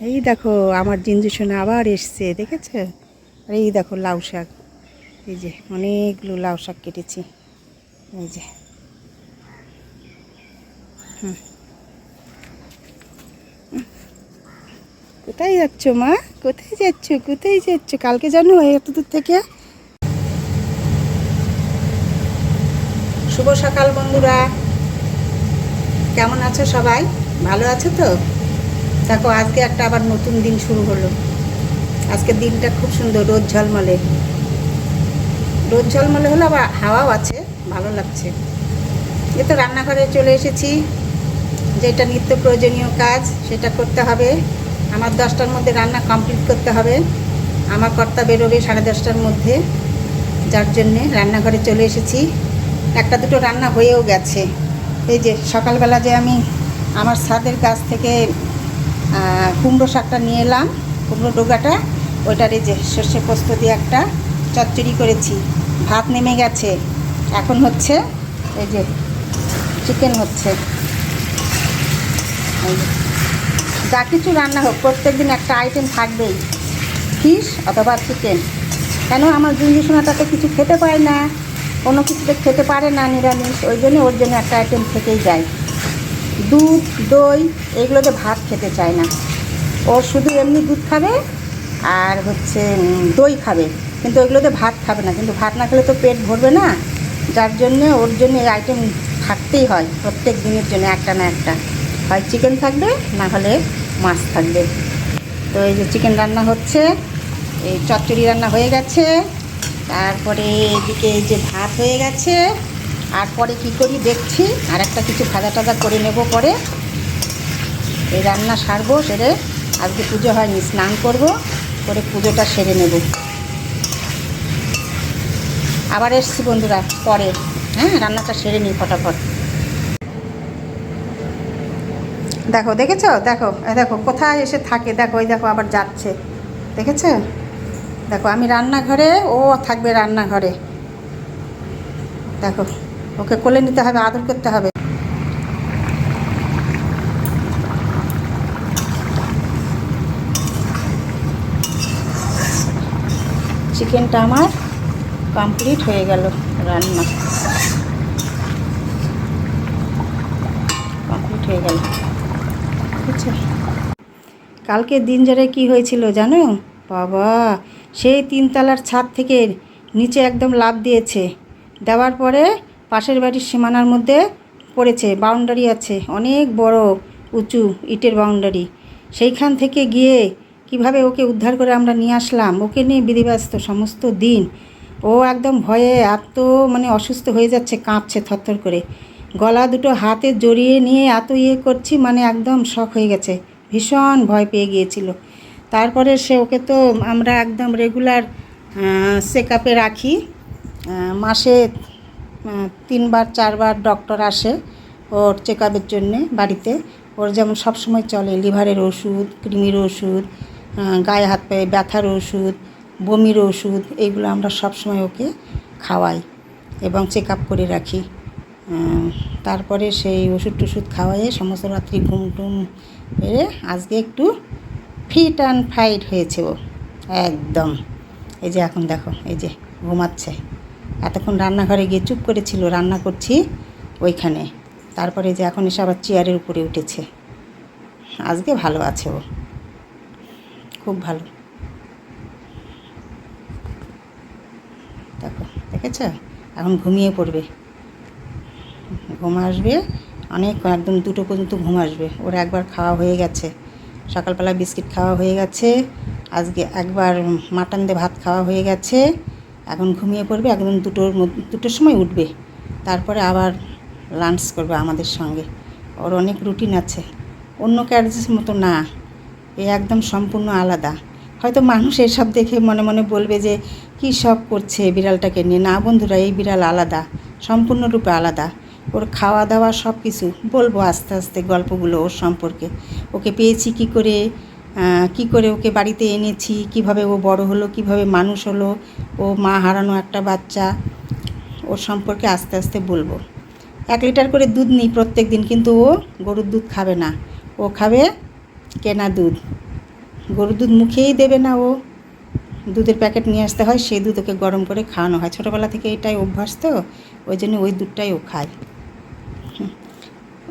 এই দেখো আমার জিঞ্জু সোনা আবার এসছে, দেখেছো? আর এই দেখো লাউ শাক, এই যে অনেকগুলো লাউ শাক কেটেছি, এই যে। কোথায় যাচ্ছ মা? কোথায় যাচ্ছ? কোথায় যাচ্ছ? কালকে জানো এত দূর থেকে। শুভ সকাল বন্ধুরা, কেমন আছো সবাই? ভালো আছো তো? দেখো আজকে একটা আবার নতুন দিন শুরু হলো। আজকের দিনটা খুব সুন্দর, রোদ ঝলমলে হলো, আবার হাওয়াও আছে, ভালো লাগছে। এই তো রান্নাঘরে চলে এসেছি, যেটা নিত্য প্রয়োজনীয় কাজ সেটা করতে হবে। আমার 10টার মধ্যে রান্না কমপ্লিট করতে হবে। আমার কর্তা বেরোবে 10:30টার মধ্যে, যার জন্যে রান্নাঘরে চলে এসেছি। একটা দুটো রান্না হয়েও গেছে। এই যে সকালবেলা যে আমি আমার ছাদের গাছ থেকে কুমড়ো শাকটা নিয়ে এলাম, কুমড়ো ডোগাটা, ওইটার এই যে সর্ষে পোস্ত দিয়ে একটা চচ্চড়ি করেছি। ভাত নেমে গেছে, এখন হচ্ছে এই যে চিকেন হচ্ছে। যা কিছু রান্না হোক প্রত্যেক দিন একটা আইটেম থাকবেই, ফিশ অথবা চিকেন। কেন আমার জিঞ্জু সোনাটাতে কিছু খেতে পায় না, কোনো কিছুতে খেতে পারে না, নিরামিষ, ওই জন্য ওর জন্য একটা আইটেম থেকেই যায়। দুধ দই এগুলোতে ভাত খেতে চায় না, ও শুধু এমনি দুধ খাবে আর হচ্ছে দই খাবে, কিন্তু ওইগুলোতে ভাত খাবে না। কিন্তু ভাত না খেলে তো পেট ভরবে না, যার জন্যে ওর জন্য এই আইটেম থাকতেই হয় প্রত্যেক দিনের জন্য, একটা না একটা, হয় চিকেন থাকবে না হলে মাছ থাকবে। তো এই যে চিকেন রান্না হচ্ছে, এই চচ্চড়ি রান্না হয়ে গেছে, তারপরে এদিকে এই যে ভাত হয়ে গেছে। আর পরে কী করি দেখছি, আর একটা কিছু ভাজা টাজা করে নেব পরে। এই রান্না সারবো, সেরে আজকে পুজো হয়নি, স্নান করব, করে পুজোটা সেরে নেব। আবার এসছি বন্ধুরা পরে, হ্যাঁ রান্নাটা সেরে নিই ফটাফট। দেখো, দেখেছো? দেখো দেখো কোথায় এসে থাকে, দেখো ওই দেখো আবার যাচ্ছে, দেখেছো? দেখো আমি রান্নাঘরে, ও থাকবে রান্নাঘরে। দেখো ওকে কোলে নিতে হবে, আদর করতে হবে। চিকেনটা আমার কমপ্লিট হয়ে গেল, রান্না কমপ্লিট হয়ে গেল, বুঝছো? কালকে দিন জোরে কী হয়েছিল জানো? বাবা, সেই 3তলার ছাদ থেকে নিচে একদম লাফ দিয়েছে, দেওয়ার পরে পাশের বাড়ির সীমানার মধ্যে পড়েছে। বাউন্ডারি আছে অনেক বড় উঁচু ইটের বাউন্ডারি, সেইখান থেকে গিয়ে কিভাবে ওকে উদ্ধার করে আমরা নিয়ে আসলাম। ওকে নিয়ে বিধিব্যস্ত সমস্ত দিন, ও একদম ভয়ে এত অসুস্থ হয়ে যাচ্ছে, কাঁপছে থরথর করে, গলা দুটো হাতে জড়িয়ে নিয়ে এত করছি, একদম শক হয়ে গেছে, ভীষণ ভয় পেয়ে গিয়েছিল। তারপরে ওকে তো আমরা একদম রেগুলার চেক আপে রাখি, মাসে 3বার 4বার ডক্টর আসে ওর চেক আপের জন্যে বাড়িতে। ওর যেমন সবসময় চলে লিভারের ওষুধ, কৃমির ওষুধ, গায়ে হাত পায়ে ব্যথার ওষুধ, বমির ওষুধ, এইগুলো আমরা সবসময় ওকে খাওয়াই এবং চেক আপ করে রাখি। তারপরে সেই ওষুধ টষুধ খাওয়াইয়ে সমস্ত রাত্রি ঘুম টুম পেরে আজকে একটু ফিট অ্যান্ড ফাইট হয়েছে ও একদম। এই যে এখন দেখো, এই যে ঘুমাচ্ছে। এতক্ষণ রান্নাঘরে গিয়ে চুপ করেছিল, রান্না করছি ওইখানে, তারপরে যে এখন এসে আবার চেয়ারের উপরে উঠেছে। আজকে ভালো আছে ও, খুব ভালো। দেখো, দেখেছ? এখন ঘুমিয়ে পড়বে, ঘুম আসবে অনেক, একদম 2টো পর্যন্ত ঘুম আসবে। ওর একবার খাওয়া হয়ে গেছে, সকালবেলা বিস্কিট খাওয়া হয়ে গেছে, আজকে একবার মাটন দিয়ে ভাত খাওয়া হয়ে গেছে। এখন ঘুমিয়ে পড়বে, একদম 2টোর সময় উঠবে, তারপরে আবার লাঞ্চ করবে আমাদের সঙ্গে। ওর অনেক রুটিন আছে, অন্য ক্যারেজের মতো না, এ একদম সম্পূর্ণ আলাদা। হয়তো মানুষ এসব দেখে মনে মনে বলবে যে কী সব করছে বিড়ালটাকে নিয়ে। না বন্ধুরা, এই বিড়াল আলাদা, সম্পূর্ণরূপে আলাদা। ওর খাওয়া দাওয়া সব কিছু বলবো আস্তে আস্তে গল্পগুলো ওর সম্পর্কে। ওকে পেয়েছি কী করে ওকে বাড়িতে এনেছি, কিভাবে ও বড় হলো, কিভাবে মানুষ হলো, ও মা হারানো একটা বাচ্চা, ওর সম্পর্কে আস্তে আস্তে বলবো। 1 লিটার করে দুধ নিই প্রত্যেক দিন, কিন্তু ও গরুর দুধ খাবে না, ও খাবে কেনা দুধ। গরুর দুধ মুখেই দেবে না ও, দুধের প্যাকেট নিয়ে আসতে হয়, সেই দুধ ওকে গরম করে খাওয়ানো হয়। ছোটোবেলা থেকে এটাই অভ্যাস, তো ওই জন্য ওই দুধটাই ও খায়।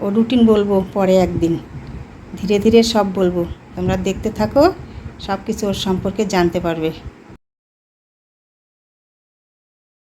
ও রুটিন বলবো পরে একদিন, ধীরে ধীরে সব বলবো, তোমরা দেখতে থাকো, সব কিছু ওর সম্পর্কে জানতে পারবে।